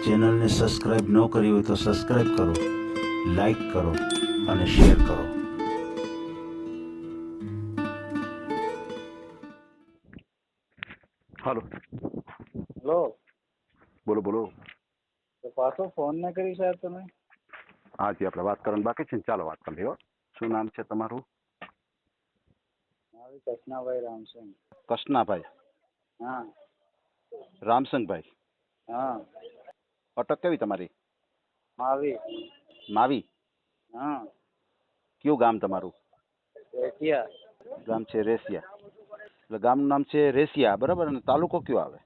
ચેનલને સબસ્ક્રાઇબ ન કરી હોય તો સબસ્ક્રાઇબ કરો, લાઈક કરો અને શેર કરો. હાલો. હેલો. બોલો બોલો. તો પાછો ફોન ના કરી સાહેબ તમે? હા જી, આપણે વાત કરવાની બાકી છે ને, ચાલો વાત કરી લ્યો. શું નામ છે તમારું? મારું કૃષ્ણાભાઈ રામસિંહ. કૃષ્ણાભાઈ હા રામસંગભાઈ. હા. અટક કેવી તમારી? માવી. માવી. હા. કયું ગામ તમારું? રેટિયા. ગામ છે રેસિયા. એટલે ગામનું નામ છે રેસિયા, બરાબર. અને તાલુકો કયો આવે?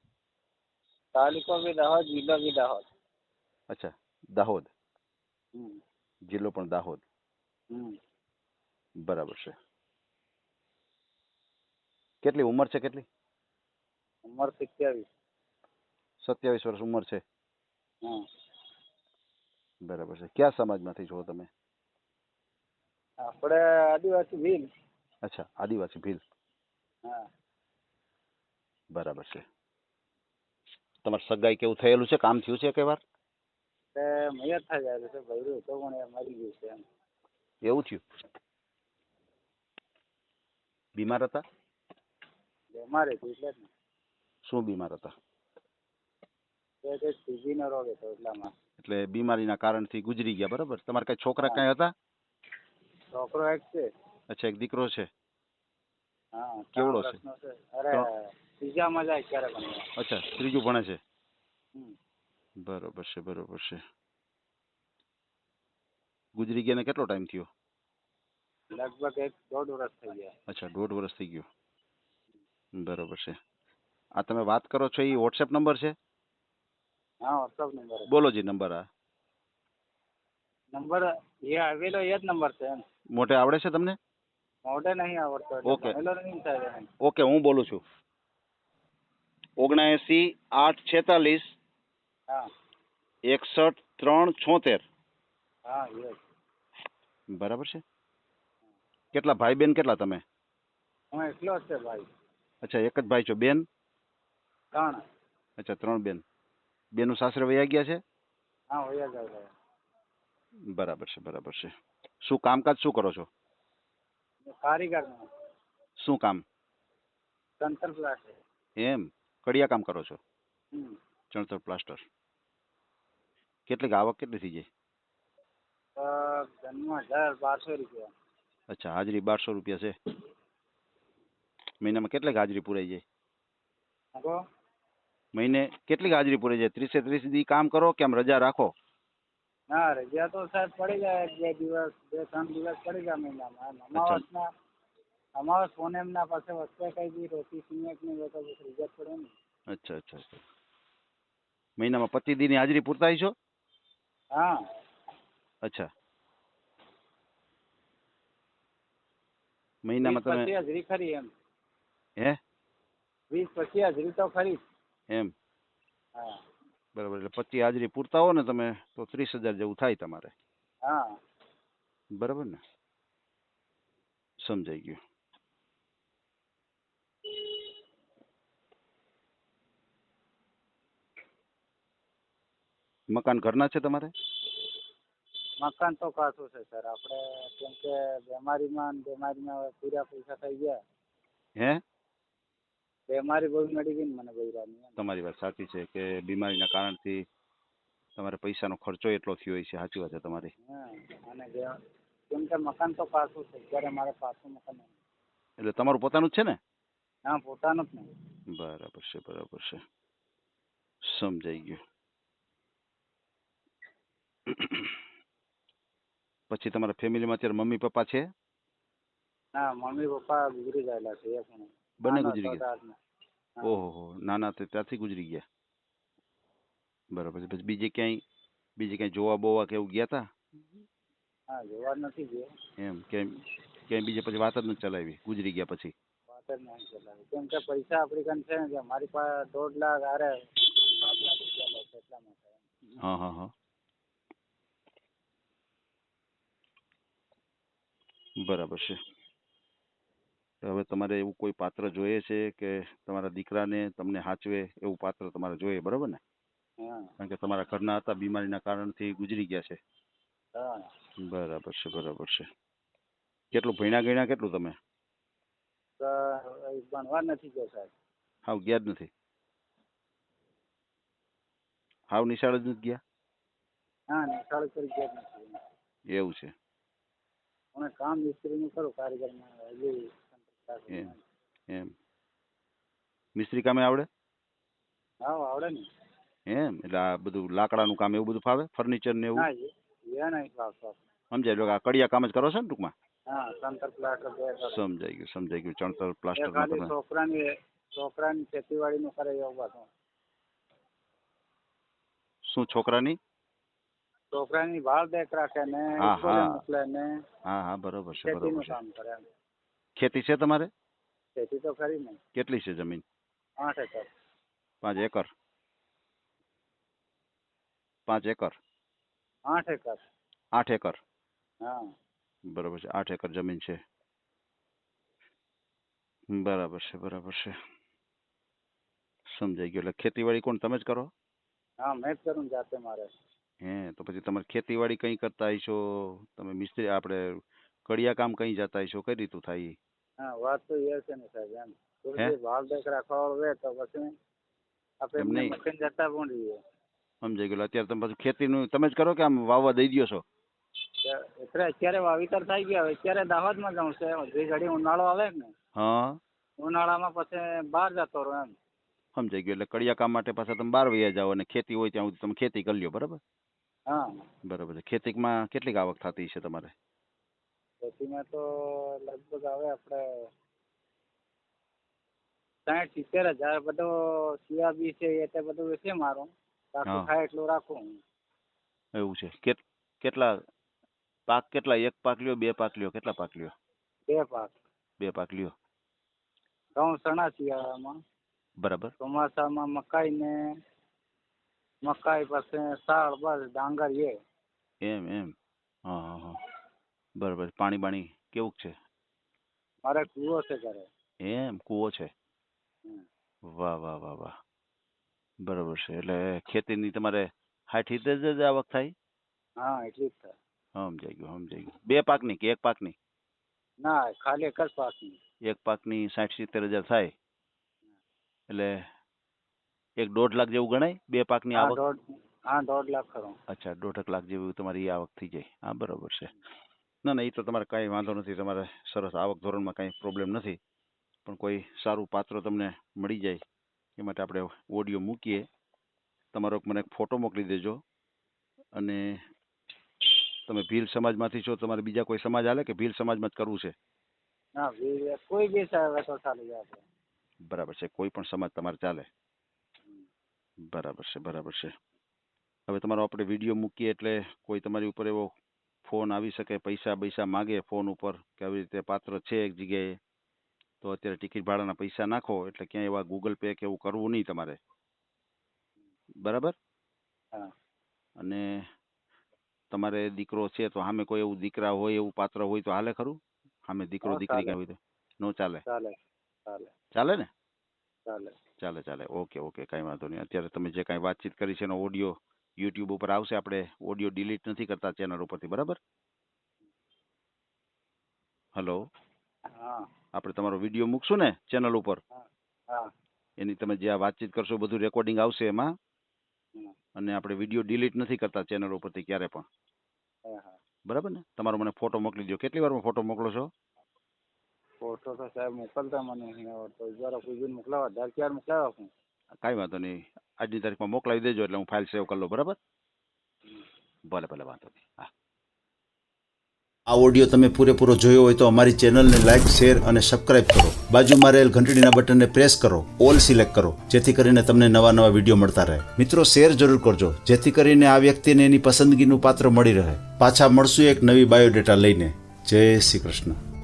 તાલુકો બી દાહોદ, જિલ્લો બી દાહોદ. અચ્છા, દાહોદ. હમ. જિલ્લો પણ દાહોદ. હમ. બરાબર છે. કેટલી ઉંમર છે? કેટલી ઉંમર 27. 27 વર્ષ ઉંમર છે. હા. બરાબર છે. કયા સમાજમાંથી છો તમે? આપણે આદિવાસી ભીલ. અચ્છા, આદિવાસી ભીલ. હા. બરાબર છે. તમારે સગાઈ કેવું થયેલું છે? કામ થયું છે કઈ વાર? મૈયત થઈ જાય છે, ભૈરું તો પણ એ મરી ગયું છે એમ. એવું થયું? બીમાર હતા? બીમાર હતું એટલે જ ને. શું બીમાર હતા? તે ટીબીનો રોગ હતો એટલામાં. એટલે બીમારીના કારણથી ગુજરી ગયા, બરાબર. તમારે કઈ છોકરા હા. કઈ હતા? છોકરો એક છે. અચ્છા, એક દીકરો છે. હા. 3 કેવડો છે? વર્ષનો છે. અરે, ત્રીજામાં જાય ક્યારે ભણવા. અચ્છા, ત્રીજું ભણે છે. હમ. બરોબર છે, બરોબર છે. ગુજરી ગયા ને કેટલો ટાઈમ થયો? લગભગ 1.5 વર્ષ થઈ ગયા. અચ્છા, 1.5 વર્ષ થઈ ગયો. બરોબર છે. આ તમે વાત કરો છો એ વોટ્સએપ નંબર છે? હા, વોટ્સઅપ નંબર. બોલો જી નંબર. આ નંબર એ આવેલો એ જ નંબર છે એમ. મોટે આવડે છે તમને? મોઢે નહીં આવડતો એટલે ઓકે. ભણેલો નહીં સાહેબ એમ. ઓકે, હું બોલું છું. 79 846 હા. 61 376. હા, યસ. બરાબર છે. કેટલા ભાઈ બેન કેટલા તમે? હું એકલો જ છે ભાઈ. અચ્છા, એક જ ભાઈ છો. બેન? 3. અચ્છા, 3 બેન. બેનું સાસરે વયા ગયા છે? હા, વયા જાય. બરાબર છે, બરાબર છે. શું કામકાજ શું કરો છો? કારીગરનો. શું કામ? ચણતર પ્લાસ્ટર. એમ, કડિયા કામ કરો છો? હમ. ચણતર પ્લાસ્ટર. કેટલી આવક કેટલી થઈ જાય? જન્મ 1200 રૂપિયા. અચ્છા, હાજરી 1200 રૂપિયા છે. મહિનામાં કેટલી હાજરી પૂરાઈ જાય? હગો? મહિને કેટલી હાજરી પૂરાઈ જાય? 30 દી કામ કરો કે આમ રજા રાખો? ના, રજા તો સાહેબ પડી જાય 2 દિવસ 2-3 દિવસ પડી જાય મહિનામાં. અમાવાસ પૂનમના પાસે વચ્ચે કઈ બી રોટી સિમેન્ટ ની હોય તો રજા પડે ને. અચ્છા અચ્છા અચ્છા. મહિનામાં 25 દીની હાજરી પૂરતાય છો? હા. અચ્છા. 20 મહિનામાં તમે 25 હાજરી ખરી એમ. હે? 20 25 હાજરી તો ખરી. એમ. હા. બરાબર. એટલે 25 હાજરી પૂરતા હો ને તમે તો 30,000 જેવું થાય તમારે. હા. બરાબર ને? સમજાઈ ગયું. મકાન ઘરના છે તમારે? મકાન તો કાચું છે સર. આપણે કેમ કે બીમારીમાં પૂરા પૈસા થઈ ગયા. હે? બીમારી બહુ નડી ગઈ ને મને બૈરાની. તમારી વાત સાચી છે કે બીમારીના કારણથી તમારે પૈસાનો ખર્ચો એટલો થયો હોય છે. સાચી વાત છે તમારી. હા. અને કેમ કે મકાન તો કાચું છે. અત્યારે મારે પાછું મકાન નહીં. એટલે તમારું પોતાનું જ છે ને? હા, પોતાનું જ નહીં. બરાબર છે, બરાબર છે. સમજાઈ ગયું. પછી તમારા ફેમિલીમાં અત્યારે મમ્મી પપ્પા છે? ના, મમ્મી પપ્પા ગુજરી ગયેલા છે. એક મિનિટ. બંને ગુજરી ગયા? ઓહો, નાના ત્યાંથી ગુજરી ગયા. બરાબર છે. પછી બીજે ક્યાંય જોવા બોવા કે એવું ગયા તા? હા, જોવા નથી ગયો. એમ ક્યાંય બીજે પછી વાત જ નથી ચલાવી ગુજરી ગયા પછી? વાત જ નહીં ચલાવી. કેમ કે પૈસા આપણી કન છે ને કે મારી પાસે 1.5 લાખ અરે 5 લાખ રૂપિયા છે એટલા માટે. હા હા હા. બરાબર છે. હવે તમારે એવું કોઈ પાત્ર જોઈએ છે કે તમારા દીકરાને તમને સાચવે એવું પાત્ર તમારે જોઈએ, બરાબર ને? હા કારણ કે તમારા ઘરના હતા બીમારીના કારણથી ગુજરી ગયા છે. હા બરાબર છે, બરાબર છે. કેટલું ભણ્યા ગણ્યા કેટલું તમે? તો એ ભણવા નથી ગયો સાહેબ. હાવ ગયા જ નથી? હાવ નિશાળ જ નથી ગયા? હા નિશાળ કરી ગયા જ નથી. એવું છે. હું કામ મિસ્ત્રીનું કરું કારીગરમાં હજુ. એમ એમ મિસ્ત્રી કામે આવડે? હા આવડે ને. એમ એટલે આ બધું લાકડાનું કામ એવું બધું ફાવે? ફર્નિચર ને એવું? હા એ નહીં પાછો. સમજાય એટલે આ કડિયા કામ જ કરો છો ને ટૂંકમાં? હા સંતર પ્લાસ્ટર બે કરો. સમજાઈ ગયું, સમજાઈ ગયું. ચણતર એ પ્લાસ્ટરમાં ખાલી તમે છોકરાની ખેતીવાડીનું કરે એવું પાછું. શું છોકરાની? છોકરાની ભાળ દેખ રાખે ને હા, સ્કૂલે હા. મોકલે ને હા હા બરોબર છે, ખેતીનું બરોબર છે. કામ કરે એમ. ખેતી છે તમારે? ખેતી તો ખરી ને. કેટલી છે જમીન? 8 acre. 5 acre? 5 acre? 8 acre. 8 acre? હા બરાબર છે, 8 એકર જમીન છે. બરાબર છે, બરાબર છે. સમજાઈ ગયું. એટલે ખેતીવાડી કોણ તમે જ કરો? હા મેં જ કરું ને જાતે મારે. હે તો પછી તમારે ખેતીવાડી કઈ કરતા હશો? તમે મિસ્ત્રી આપણે કડિયા કામ કઈ જતા હશો? કઈ રીતું થાય ઈ? હા વાત તો એ છે ને સાહેબ એમ. હે? થોડી ભાળ દેખ રાખવા હોય તો પછી આપણે એમ એમને નહીં. મશીન જતા પણ રહીએ. સમજાઈ ગયું. અત્યારે તમે પાછું ખેતીનું તમે જ કરો કે આમ વાવવા દઈ દ્યો છો? એટલે અત્યારે વાવેતર થઈ ગયા. અત્યારે દાહોદમાં જાઉં છે. જે ઘડી ઉનાળો આવે ને હા ઉનાળામાં પછી બહાર જતો રહું એમ. સમજાઈ ગયું. એટલે કડિયા કામ માટે પાછા તમે બહાર વયા જાઓ અને ખેતી હોય ત્યાં સુધી તમે ખેતી કરી લ્યો. બરાબર? હા બરાબર છે. ખેતીમાં કેટલીક આવક થતી છે તમારે? ખેતીમાં તો લગભગ આવે આપણે 60-70 હજાર. બધો સિયાબી છે એ તે બધું વેચે મારું. બાકી હા. થાય એટલું રાખું. એવું છે. કેટલા પાક? કેટલા? એક પાક લ્યો, બે પાક લ્યો? કેટલા પાક લ્યો? 2 પાક. 2 પાક લ્યો. ઘઉં ચણા શિયાળામાં. બરાબર. ચોમાસામાં મકાઈ ને મકાઈ પછી સાળ બસ ડાંગર એ. એમ એમ. હા હા હા બરાબર. પાણી બાણી કેવું છે? મારે કૂવો છે ઘરે. એમ કૂવો છે? હમ. વાહ વાહ વાહ વાહ. બરાબર છે. એટલે ખેતીની તમારે 60-70 જ આવક થાય? હા એટલી જ થાય. સમજાઈ ગયું, સમજાઈ ગયું. 2 પાકની કે એક પાકની? ના ખાલી એક જ પાકની. એક પાકની 60-70 હજાર થાય એટલે 1-1.5 લાખ જેવું ગણાય 2 પાકની હા આવક? 1.5 લાખ ખરો. અચ્છા 1.5 લાખ જેવી તમારી આવક થઈ જાય. હા બરાબર છે. ના ના એ તો તમારે કાંઈ વાંધો નથી. તમારે સરસ આવક ધોરણમાં કાંઈ પ્રોબ્લેમ નથી. પણ કોઈ સારું પાત્ર તમને મળી જાય એ માટે આપણે ઓડિયો મૂકીએ. તમારો મને એક ફોટો મોકલી દેજો. અને તમે ભીલ સમાજમાંથી છો? તમારે બીજા કોઈ સમાજ હાલે કે ભીલ સમાજમાં જ કરવું છે? ના કોઈ બી સાહેબ તો ચાલી જાય આપણે. બરાબર છે. કોઈ પણ સમાજ તમારે ચાલે? બરાબર છે, બરાબર છે. હવે તમારો આપણે વિડીયો મૂકીએ એટલે કોઈ તમારી ઉપર એવો ફોન આવી શકે, પૈસા પૈસા માગે ફોન ઉપર કે આવી રીતે પાત્ર છે એક જગ્યાએ, તો અત્યારે ટિકિટ ભાડાના પૈસા નાખો એટલે ક્યાંય એવા ગૂગલ પે કે એવું કરવું નહીં તમારે. બરાબર? હા અને તમારે દીકરો છે તો સામે કોઈ એવું દીકરા હોય એવું પાત્ર હોય તો હાલે ખરું? સામે દીકરો હા, દીકરી ચાલે. કાંઈ હોય તો? નો ચાલે? ચાલે ચાલે ચાલે ને? ચાલે. ચાલે ચાલે. ઓકે ઓકે કાંઈ વાંધો નહીં. અત્યારે તમે જે કાંઈ વાતચીત કરી છે એનો ઓડિયો યુટ્યુબ ઉપર આવશે. આપણે ઓડિયો ડિલીટ નથી કરતા ચેનલ ઉપરથી. બરાબર? હલો. હા આપણે તમારો વિડીયો મૂકશું ને ચેનલ ઉપર, હા હા એની તમે જે આ વાતચીત કરશો બધું રેકોર્ડિંગ આવશે એમાં. હમ. અને આપણે વિડીયો ડિલીટ નથી કરતા ચેનલ ઉપરથી ક્યારે પણ. હા હા બરાબર ને? તમારો મને ફોટો મોકલી દો. કેટલી વારમાં ફોટો મોકલો છો? ફોટો તો સાહેબ મોકલતા મને નહીં આવડતો. જરા કોઈ બી મોકલાવા 1000 મોકલાવા હું. કાંઈ વાંધો નહીં. આજની તારીખમાં મોકલાવી દેજો એટલે હું ફાઇલ સેવ કરી લઉં. બરાબર? ભલે ભલે વાંધો નહીં. હા. આ ઓડિયો તમે પૂરેપૂરો જોયો હોય તો અમારી ચેનલને લાઇક, શેર અને સબસ્ક્રાઇબ કરો. બાજુમાં રહેલ ઘંટડીના બટનને પ્રેસ કરો, ઓલ સિલેક્ટ કરો, જેથી કરીને તમને નવા નવા વિડીયો મળતા રહે. મિત્રો શેર જરૂર કરજો, જેથી કરીને આ વ્યક્તિને એની પસંદગીનું પાત્ર મળી રહે. પાછા મળશું એક નવી બાયોડેટા લઈને. જય શ્રી કૃષ્ણ.